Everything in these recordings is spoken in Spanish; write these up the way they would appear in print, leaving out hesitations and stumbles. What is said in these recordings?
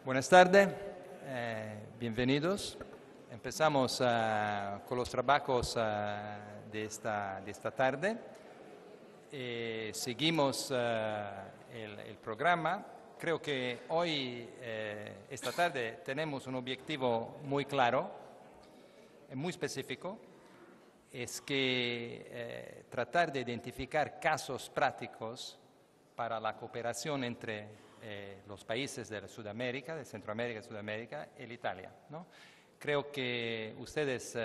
Buenas tardes, bienvenidos. Empezamos con los trabajos de esta tarde. Seguimos el programa. Creo que hoy, esta tarde, tenemos un objetivo muy claro, muy específico. Es que tratar de identificar casos prácticos para la cooperación entre los países de Sudamérica, de Centroamérica y Sudamérica, y Italia, ¿no? Creo que ustedes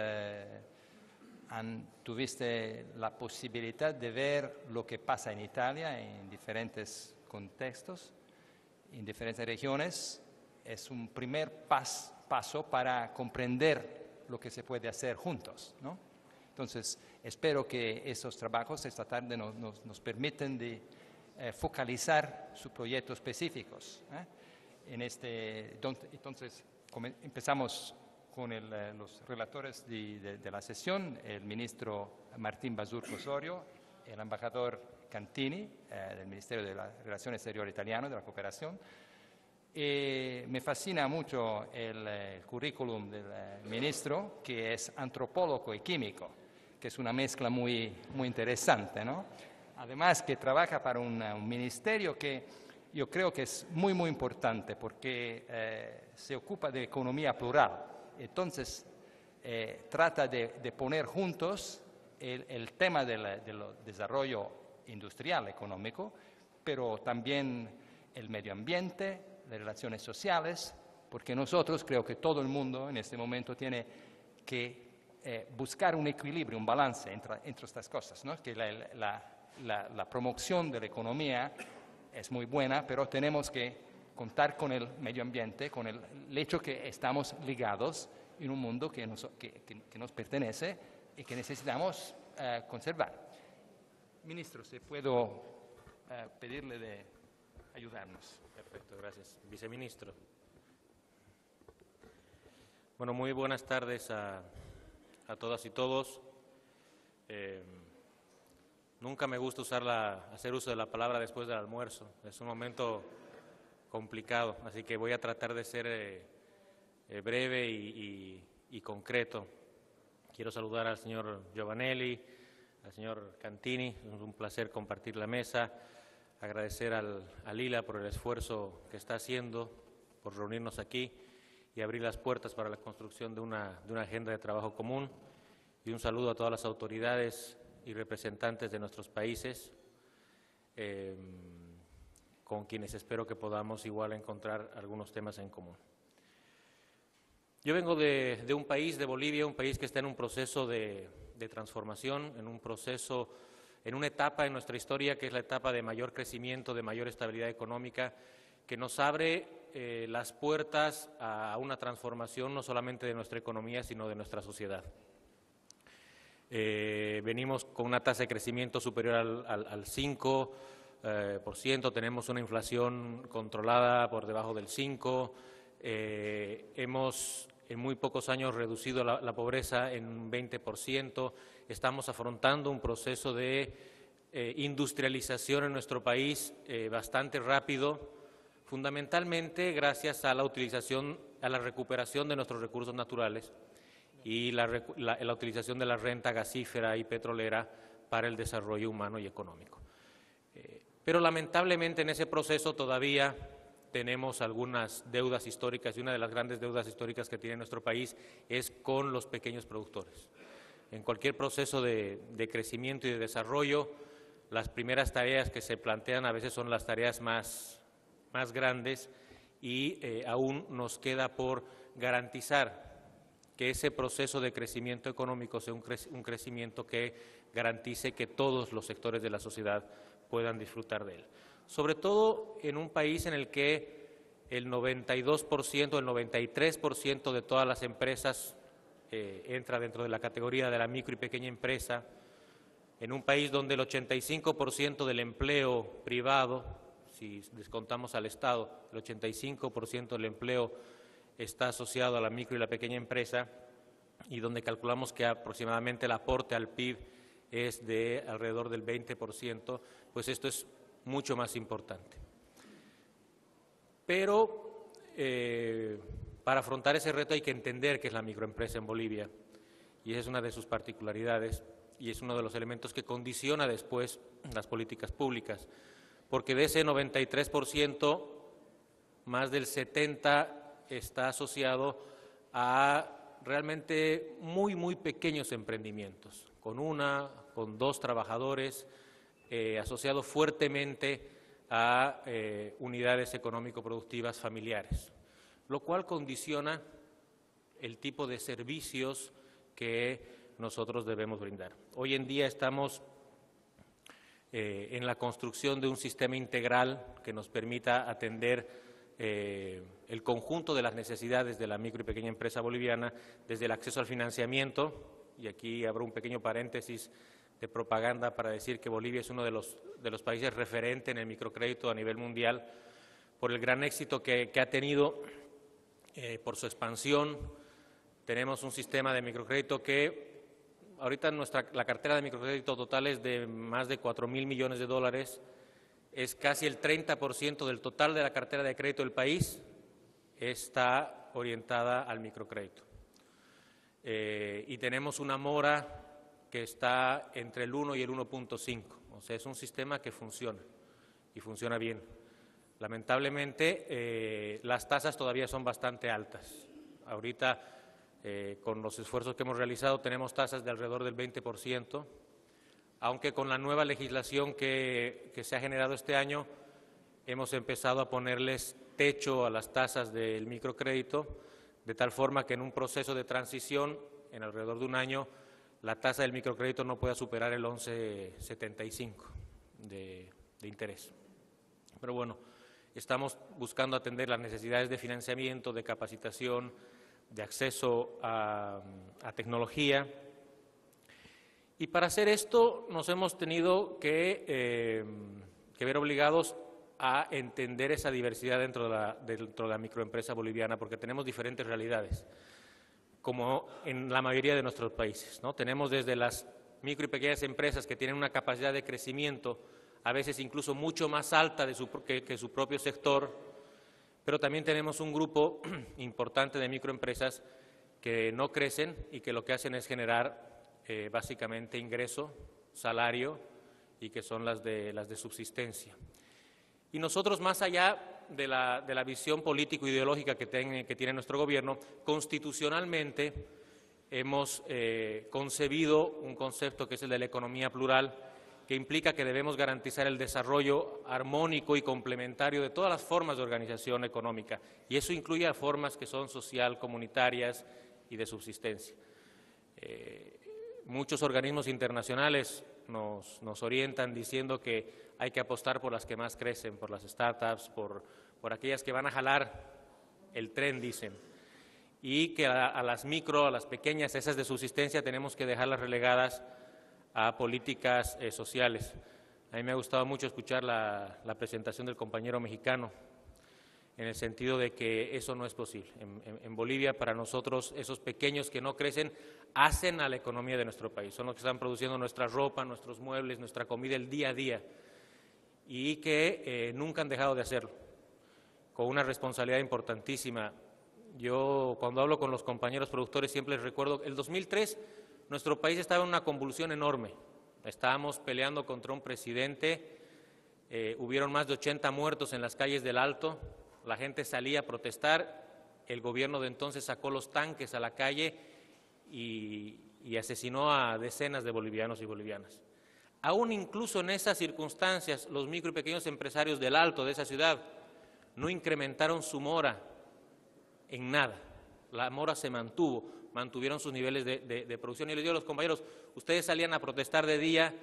tuviste la posibilidad de ver lo que pasa en Italia en diferentes contextos, en diferentes regiones. Es un primer paso para comprender lo que se puede hacer juntos, ¿no? Entonces, espero que esos trabajos esta tarde nos permiten de focalizar sus proyectos específicos. Entonces, empezamos con los relatores de la sesión, el ministro Martín Basurto Osorio, el embajador Cantini, del Ministerio de las Relaciones Exteriores italiano, de la cooperación. Me fascina mucho el currículum del ministro, que es antropólogo y químico, que es una mezcla muy interesante, ¿no? Además que trabaja para un ministerio que yo creo que es muy importante porque se ocupa de economía plural. Entonces, trata de poner juntos el tema del desarrollo industrial, económico, pero también el medio ambiente, las relaciones sociales, porque nosotros creo que todo el mundo en este momento tiene que buscar un equilibrio, un balance entre estas cosas, ¿no? Que la promoción de la economía es muy buena, pero tenemos que contar con el medio ambiente, con el hecho que estamos ligados en un mundo que nos pertenece y que necesitamos conservar. Ministro, si puedo pedirle de ayudarnos. Perfecto, gracias. Viceministro. Bueno, muy buenas tardes a todas y todos. Nunca me gusta hacer uso de la palabra después del almuerzo. Es un momento complicado, así que voy a tratar de ser breve y concreto. Quiero saludar al señor Giovanelli, al señor Cantini. Es un placer compartir la mesa. Agradecer a Lila por el esfuerzo que está haciendo, por reunirnos aquí y abrir las puertas para la construcción de una agenda de trabajo común. Y un saludo a todas las autoridades y representantes de nuestros países, con quienes espero que podamos igual encontrar algunos temas en común. Yo vengo de un país, de Bolivia, un país que está en un proceso de transformación, en una etapa en nuestra historia que es la etapa de mayor crecimiento, de mayor estabilidad económica, que nos abre las puertas a una transformación no solamente de nuestra economía, sino de nuestra sociedad. Venimos con una tasa de crecimiento superior al 5%, tenemos una inflación controlada por debajo del 5%, hemos en muy pocos años reducido la pobreza en un 20%, estamos afrontando un proceso de industrialización en nuestro país bastante rápido, fundamentalmente gracias a la recuperación de nuestros recursos naturales y la utilización de la renta gasífera y petrolera para el desarrollo humano y económico. Pero lamentablemente en ese proceso todavía tenemos algunas deudas históricas, y una de las grandes deudas históricas que tiene nuestro país es con los pequeños productores. En cualquier proceso de crecimiento y de desarrollo, las primeras tareas que se plantean a veces son las tareas más grandes y aún nos queda por garantizar que ese proceso de crecimiento económico sea un crecimiento que garantice que todos los sectores de la sociedad puedan disfrutar de él. Sobre todo en un país en el que el 92%, el 93% de todas las empresas entra dentro de la categoría de la micro y pequeña empresa, en un país donde el 85% del empleo privado, si descontamos al Estado, el 85% del empleo está asociado a la micro y la pequeña empresa, y donde calculamos que aproximadamente el aporte al PIB es de alrededor del 20%, pues esto es mucho más importante. Pero para afrontar ese reto hay que entender qué es la microempresa en Bolivia, y esa es una de sus particularidades y es uno de los elementos que condiciona después las políticas públicas, porque de ese 93%, más del 70% está asociado a realmente muy pequeños emprendimientos, con 2 trabajadores, asociado fuertemente a unidades económico-productivas familiares, lo cual condiciona el tipo de servicios que nosotros debemos brindar. Hoy en día estamos en la construcción de un sistema integral que nos permita atender el conjunto de las necesidades de la micro y pequeña empresa boliviana, desde el acceso al financiamiento, y aquí abro un pequeño paréntesis de propaganda para decir que Bolivia es uno de los países referentes en el microcrédito a nivel mundial, por el gran éxito que ha tenido, por su expansión. Tenemos un sistema de microcrédito que ahorita la cartera de microcrédito total es de más de 4.000 millones de dólares, es casi el 30% del total de la cartera de crédito del país, está orientada al microcrédito. Y tenemos una mora que está entre el 1 y el 1.5, o sea, es un sistema que funciona y funciona bien. Lamentablemente, las tasas todavía son bastante altas. Ahorita, con los esfuerzos que hemos realizado, tenemos tasas de alrededor del 20%, aunque con la nueva legislación que se ha generado este año, hemos empezado a ponerles techo a las tasas del microcrédito, de tal forma que en un proceso de transición, en alrededor de un año, la tasa del microcrédito no pueda superar el 11,75 de interés. Pero bueno, estamos buscando atender las necesidades de financiamiento, de capacitación, de acceso a tecnología. Y para hacer esto nos hemos tenido que ver obligados a entender esa diversidad dentro de la microempresa boliviana, porque tenemos diferentes realidades, como en la mayoría de nuestros países, ¿no? Tenemos desde las micro y pequeñas empresas que tienen una capacidad de crecimiento, a veces incluso mucho más alta que su propio sector, pero también tenemos un grupo importante de microempresas que no crecen y que lo que hacen es generar básicamente ingreso, salario, y que son las de subsistencia. Y nosotros, más allá de la visión político-ideológica que tiene nuestro gobierno, constitucionalmente hemos concebido un concepto que es el de la economía plural, que implica que debemos garantizar el desarrollo armónico y complementario de todas las formas de organización económica, y eso incluye a formas que son social, comunitarias y de subsistencia. Muchos organismos internacionales nos orientan diciendo que hay que apostar por las que más crecen, por las startups, por aquellas que van a jalar el tren, dicen, y que a las micro, a las pequeñas, esas de subsistencia, tenemos que dejarlas relegadas a políticas sociales. A mí me ha gustado mucho escuchar la presentación del compañero mexicano, en el sentido de que eso no es posible. En Bolivia, para nosotros, esos pequeños que no crecen hacen a la economía de nuestro país, son los que están produciendo nuestra ropa, nuestros muebles, nuestra comida el día a día, y que nunca han dejado de hacerlo, con una responsabilidad importantísima. Yo, cuando hablo con los compañeros productores, siempre les recuerdo, el 2003 nuestro país estaba en una convulsión enorme, estábamos peleando contra un presidente, hubieron más de 80 muertos en las calles del Alto, la gente salía a protestar, el gobierno de entonces sacó los tanques a la calle y asesinó a decenas de bolivianos y bolivianas. Aún incluso en esas circunstancias, los micro y pequeños empresarios del Alto, de esa ciudad, no incrementaron su mora en nada. La mora se mantuvieron sus niveles de producción. Y les digo a los compañeros, ustedes salían a protestar de día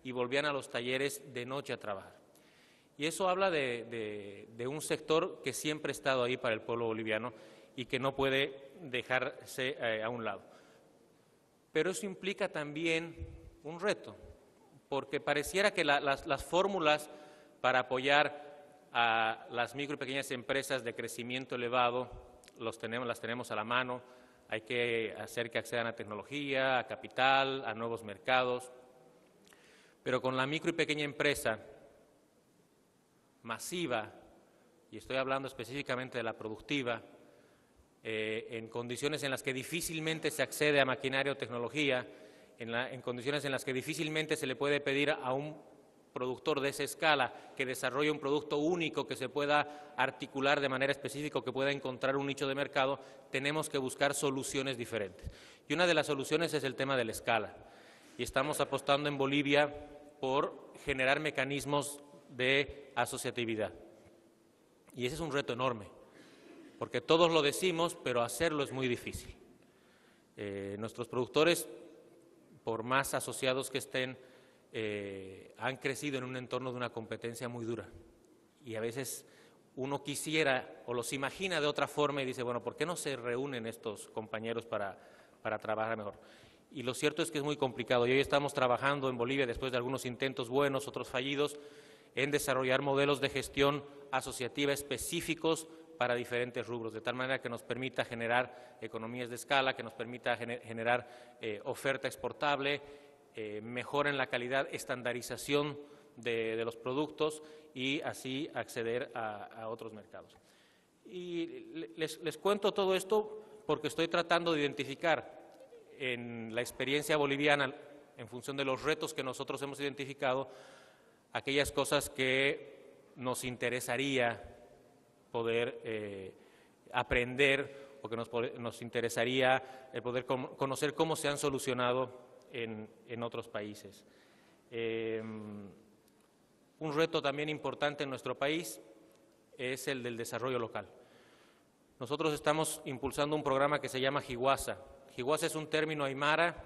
y volvían a los talleres de noche a trabajar. Y eso habla de un sector que siempre ha estado ahí para el pueblo boliviano y que no puede dejarse a un lado. Pero eso implica también un reto, porque pareciera que las fórmulas para apoyar a las micro y pequeñas empresas de crecimiento elevado las tenemos a la mano. Hay que hacer que accedan a tecnología, a capital, a nuevos mercados, pero con la micro y pequeña empresa masiva, y estoy hablando específicamente de la productiva, en condiciones en las que difícilmente se accede a maquinaria o tecnología, en condiciones en las que difícilmente se le puede pedir a un productor de esa escala que desarrolle un producto único que se pueda articular de manera específica, que pueda encontrar un nicho de mercado, tenemos que buscar soluciones diferentes. Y una de las soluciones es el tema de la escala. Y estamos apostando en Bolivia por generar mecanismos de asociatividad. Y ese es un reto enorme, porque todos lo decimos, pero hacerlo es muy difícil. Nuestros productores, por más asociados que estén, han crecido en un entorno de una competencia muy dura. Y a veces uno quisiera o los imagina de otra forma y dice, bueno, ¿por qué no se reúnen estos compañeros para trabajar mejor? Y lo cierto es que es muy complicado. Y hoy estamos trabajando en Bolivia, después de algunos intentos buenos, otros fallidos, en desarrollar modelos de gestión asociativa específicos para diferentes rubros, de tal manera que nos permita generar economías de escala, que nos permita generar oferta exportable, mejora en la calidad, estandarización de los productos y así acceder a otros mercados. Y les cuento todo esto porque estoy tratando de identificar en la experiencia boliviana, en función de los retos que nosotros hemos identificado, aquellas cosas que nos interesaría poder aprender o que nos interesaría poder conocer cómo se han solucionado en otros países. Un reto también importante en nuestro país es el del desarrollo local. Nosotros estamos impulsando un programa que se llama Higuasa. Higuasa es un término aymara.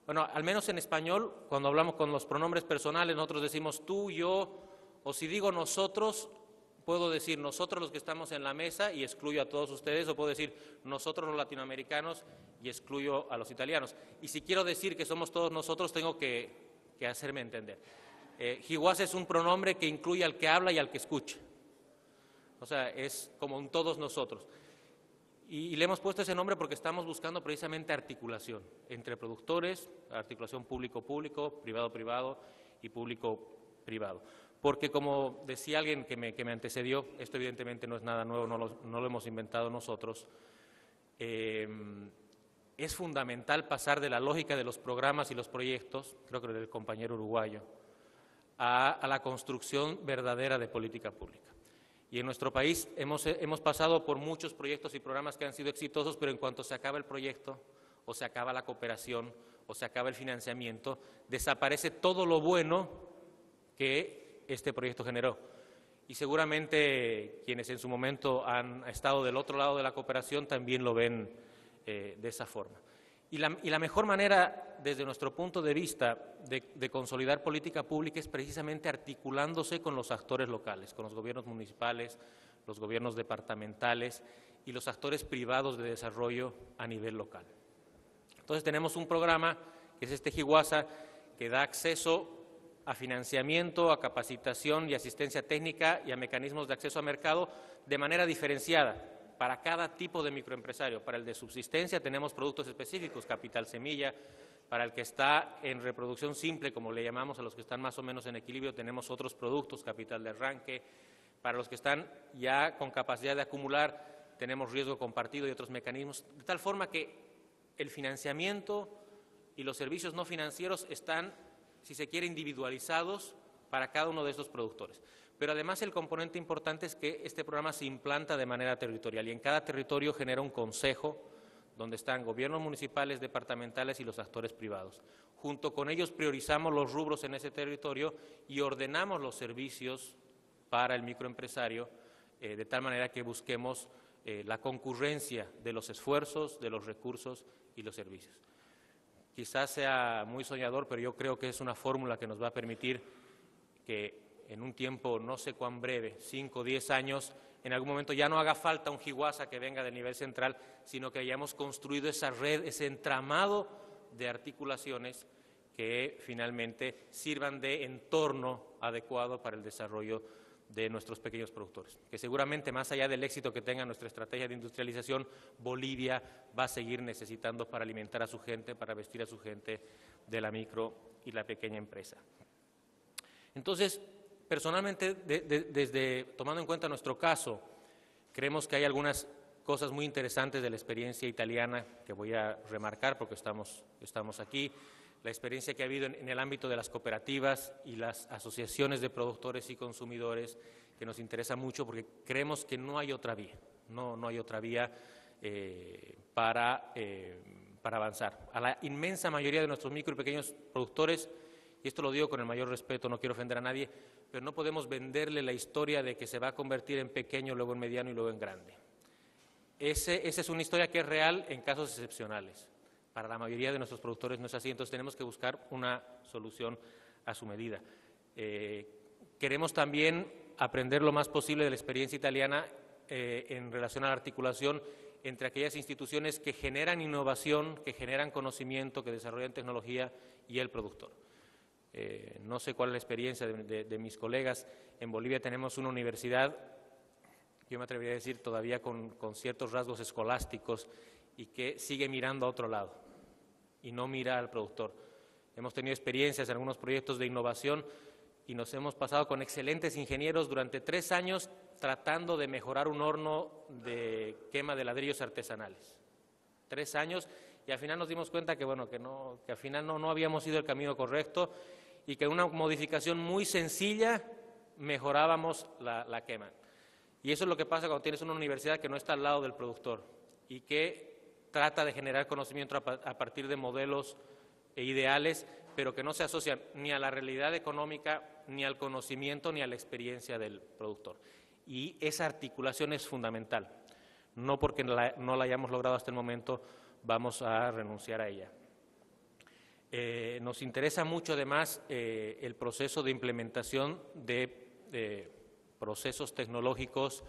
Bueno, al menos en español, cuando hablamos con los pronombres personales, nosotros decimos tú, yo, o si digo nosotros, puedo decir nosotros los que estamos en la mesa y excluyo a todos ustedes, o puedo decir nosotros los latinoamericanos y excluyo a los italianos. Y si quiero decir que somos todos nosotros, tengo que hacerme entender. Higuasa es un pronombre que incluye al que habla y al que escucha. O sea, es como un todos nosotros. Y le hemos puesto ese nombre porque estamos buscando precisamente articulación entre productores, articulación público-público, privado-privado y público-privado. Porque como decía alguien que me antecedió, esto evidentemente no es nada nuevo, no lo hemos inventado nosotros, es fundamental pasar de la lógica de los programas y los proyectos, creo que del compañero uruguayo, a la construcción verdadera de política pública. Y en nuestro país hemos pasado por muchos proyectos y programas que han sido exitosos, pero en cuanto se acaba el proyecto, o se acaba la cooperación, o se acaba el financiamiento, desaparece todo lo bueno que este proyecto generó. Y seguramente quienes en su momento han estado del otro lado de la cooperación también lo ven de esa forma. Y la mejor manera, desde nuestro punto de vista, de consolidar política pública es precisamente articulándose con los actores locales, con los gobiernos municipales, los gobiernos departamentales y los actores privados de desarrollo a nivel local. Entonces tenemos un programa, que es este Higuasa, que da acceso a financiamiento, a capacitación y asistencia técnica y a mecanismos de acceso a mercado de manera diferenciada para cada tipo de microempresario. Para el de subsistencia tenemos productos específicos, capital semilla. Para el que está en reproducción simple, como le llamamos a los que están más o menos en equilibrio, tenemos otros productos, capital de arranque. Para los que están ya con capacidad de acumular, tenemos riesgo compartido y otros mecanismos, de tal forma que el financiamiento y los servicios no financieros están, si se quiere, individualizados para cada uno de estos productores. Pero además el componente importante es que este programa se implanta de manera territorial y en cada territorio genera un consejo donde están gobiernos municipales, departamentales y los actores privados. Junto con ellos priorizamos los rubros en ese territorio y ordenamos los servicios para el microempresario de tal manera que busquemos la concurrencia de los esfuerzos, de los recursos y los servicios. Quizás sea muy soñador, pero yo creo que es una fórmula que nos va a permitir que en un tiempo no sé cuán breve, 5 o 10 años, en algún momento ya no haga falta un Higuasa que venga del nivel central, sino que hayamos construido esa red, ese entramado de articulaciones que finalmente sirvan de entorno adecuado para el desarrollo de nuestros pequeños productores. Que seguramente, más allá del éxito que tenga nuestra estrategia de industrialización, Bolivia va a seguir necesitando para alimentar a su gente, para vestir a su gente de la micro y la pequeña empresa. Entonces, personalmente, desde tomando en cuenta nuestro caso, creemos que hay algunas cosas muy interesantes de la experiencia italiana que voy a remarcar porque estamos aquí. La experiencia que ha habido en el ámbito de las cooperativas y las asociaciones de productores y consumidores, que nos interesa mucho porque creemos que no hay otra vía, no hay otra vía para avanzar. A la inmensa mayoría de nuestros micro y pequeños productores, y esto lo digo con el mayor respeto, no quiero ofender a nadie, pero no podemos venderle la historia de que se va a convertir en pequeño, luego en mediano y luego en grande. Esa es una historia que es real en casos excepcionales. Para la mayoría de nuestros productores no es así, entonces tenemos que buscar una solución a su medida. Queremos también aprender lo más posible de la experiencia italiana en relación a la articulación entre aquellas instituciones que generan innovación, que generan conocimiento, que desarrollan tecnología y el productor. No sé cuál es la experiencia de mis colegas. En Bolivia tenemos una universidad, yo me atrevería a decir todavía con ciertos rasgos escolásticos y que sigue mirando a otro lado y no mira al productor. Hemos tenido experiencias en algunos proyectos de innovación y nos hemos pasado con excelentes ingenieros durante 3 años tratando de mejorar un horno de quema de ladrillos artesanales. 3 años y al final nos dimos cuenta que, bueno, que al final no habíamos ido el camino correcto y que una modificación muy sencilla mejorábamos la quema. Y eso es lo que pasa cuando tienes una universidad que no está al lado del productor y que trata de generar conocimiento a partir de modelos ideales, pero que no se asocian ni a la realidad económica, ni al conocimiento, ni a la experiencia del productor. Y esa articulación es fundamental. No porque no la hayamos logrado hasta el momento, vamos a renunciar a ella. Nos interesa mucho, además, el proceso de implementación de procesos tecnológicos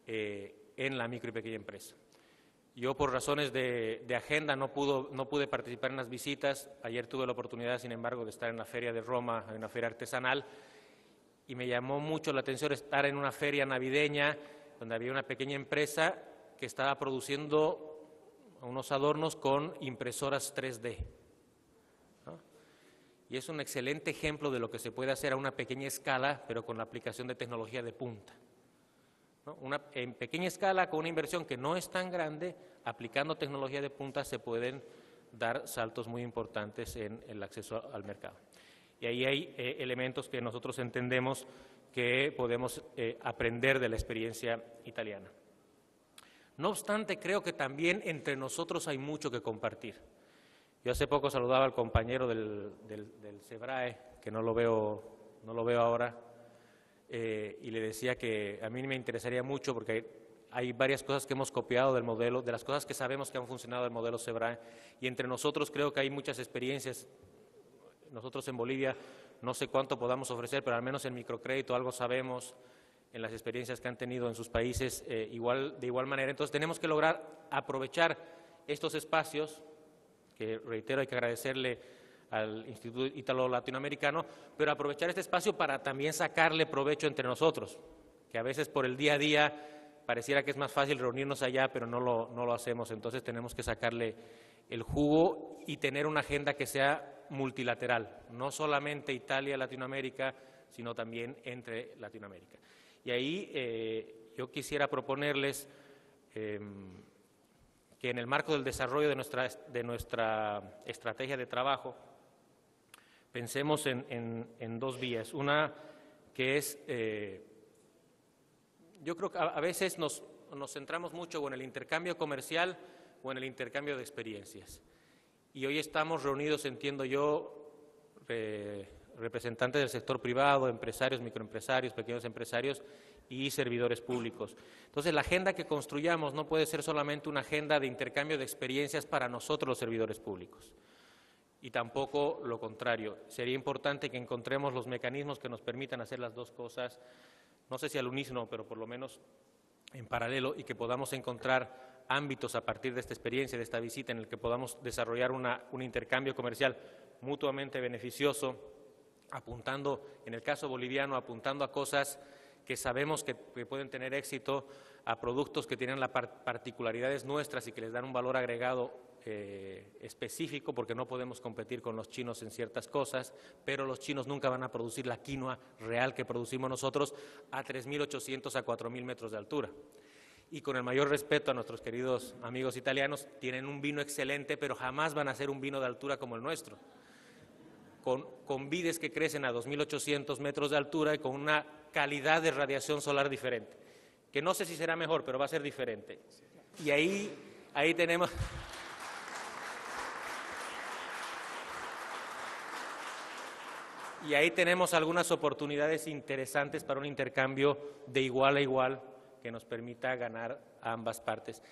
en la micro y pequeña empresa. Yo, por razones de agenda, no pude participar en las visitas. Ayer tuve la oportunidad, sin embargo, de estar en la Feria de Roma, en una feria artesanal, y me llamó mucho la atención estar en una feria navideña donde había una pequeña empresa que estaba produciendo unos adornos con impresoras 3D. ¿No? Y es un excelente ejemplo de lo que se puede hacer a una pequeña escala, pero con la aplicación de tecnología de punta. En pequeña escala, con una inversión que no es tan grande, aplicando tecnología de punta se pueden dar saltos muy importantes en el acceso al mercado. Y ahí hay elementos que nosotros entendemos que podemos aprender de la experiencia italiana. No obstante, creo que también entre nosotros hay mucho que compartir. Yo hace poco saludaba al compañero del SEBRAE, que no lo veo ahora, y le decía que a mí me interesaría mucho porque hay varias cosas que hemos copiado del modelo, de las cosas que sabemos que han funcionado del modelo SEBRAE, y entre nosotros creo que hay muchas experiencias. Nosotros en Bolivia no sé cuánto podamos ofrecer, pero al menos en microcrédito algo sabemos en las experiencias que han tenido en sus países de igual manera. Entonces tenemos que lograr aprovechar estos espacios, que reitero hay que agradecerle al Instituto Ítalo-Latinoamericano, pero aprovechar este espacio para también sacarle provecho entre nosotros, que a veces por el día a día pareciera que es más fácil reunirnos allá, pero no lo hacemos. Entonces tenemos que sacarle el jugo y tener una agenda que sea multilateral, no solamente Italia-Latinoamérica, sino también entre Latinoamérica. Y ahí yo quisiera proponerles que en el marco del desarrollo de nuestra estrategia de trabajo pensemos en 2 vías. Una que es, yo creo que a veces nos centramos mucho o en el intercambio comercial o en el intercambio de experiencias. Y hoy estamos reunidos, entiendo yo, representantes del sector privado, empresarios, microempresarios, pequeños empresarios y servidores públicos. Entonces, la agenda que construyamos no puede ser solamente una agenda de intercambio de experiencias para nosotros los servidores públicos. Y tampoco lo contrario. Sería importante que encontremos los mecanismos que nos permitan hacer las 2 cosas, no sé si al unísono, pero por lo menos en paralelo, y que podamos encontrar ámbitos a partir de esta experiencia, de esta visita, en el que podamos desarrollar un intercambio comercial mutuamente beneficioso, apuntando, en el caso boliviano, apuntando a cosas que sabemos que pueden tener éxito, a productos que tienen las particularidades nuestras y que les dan un valor agregado específico porque no podemos competir con los chinos en ciertas cosas, pero los chinos nunca van a producir la quinoa real que producimos nosotros a 3.800 a 4.000 metros de altura. Y con el mayor respeto a nuestros queridos amigos italianos, tienen un vino excelente, pero jamás van a ser un vino de altura como el nuestro. Con vides que crecen a 2.800 metros de altura y con una calidad de radiación solar diferente, que no sé si será mejor, pero va a ser diferente. Y ahí tenemos... Y ahí tenemos algunas oportunidades interesantes para un intercambio de igual a igual que nos permita ganar a ambas partes.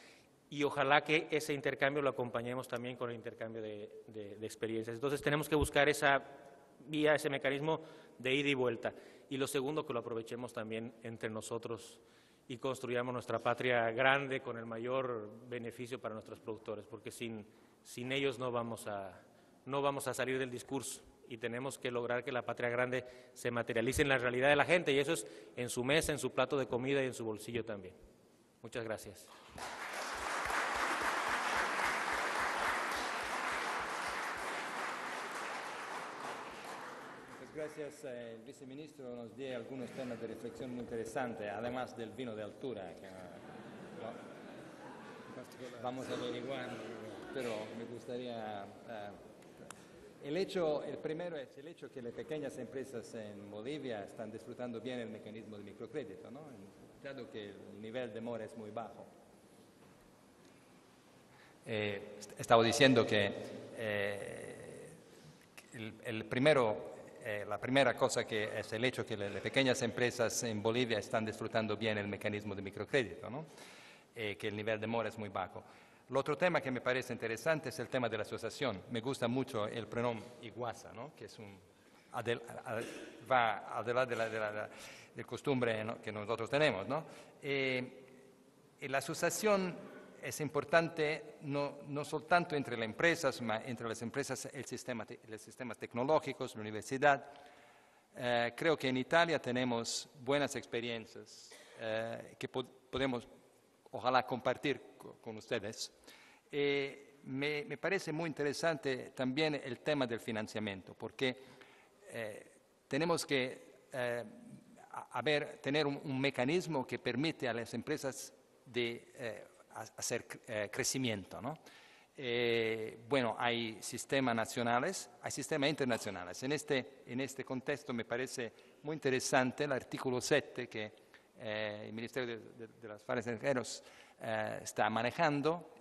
Y ojalá que ese intercambio lo acompañemos también con el intercambio de experiencias. Entonces tenemos que buscar esa vía, ese mecanismo de ida y vuelta. Y lo segundo, que lo aprovechemos también entre nosotros y construyamos nuestra patria grande con el mayor beneficio para nuestros productores, porque sin ellos no vamos a salir del discurso y tenemos que lograr que la patria grande se materialice en la realidad de la gente, y eso es en su mesa, en su plato de comida y en su bolsillo también. Muchas gracias. Gracias, el viceministro nos dio algunos temas de reflexión muy interesantes, además del vino de altura, que vamos a averiguar, pero me gustaría... el primero es el hecho que las pequeñas empresas en Bolivia están disfrutando bien el mecanismo de microcrédito, ¿no? Dado que el nivel de mora es muy bajo. Estaba diciendo que la primera cosa que es el hecho que las pequeñas empresas en Bolivia están disfrutando bien el mecanismo de microcrédito, ¿no? Que el nivel de mora es muy bajo. El otro tema que me parece interesante es el tema de la asociación. Me gusta mucho el pronombre iguasa, ¿no? Que es va adelante de costumbre, ¿no? Que nosotros tenemos, ¿no? La asociación es importante no soltanto entre las empresas, sino entre las empresas, los sistemas tecnológicos, la universidad. Creo que en Italia tenemos buenas experiencias que podemos, ojalá, compartir con ustedes. Me parece muy interesante también el tema del financiamiento, porque tenemos que tener un mecanismo que permite a las empresas de hacer crecimiento, ¿no? Bueno, hay sistemas nacionales, hay sistemas internacionales. En este contexto me parece muy interesante el artículo 7 que el Ministerio de las Asuntos Extranjeros está manejando.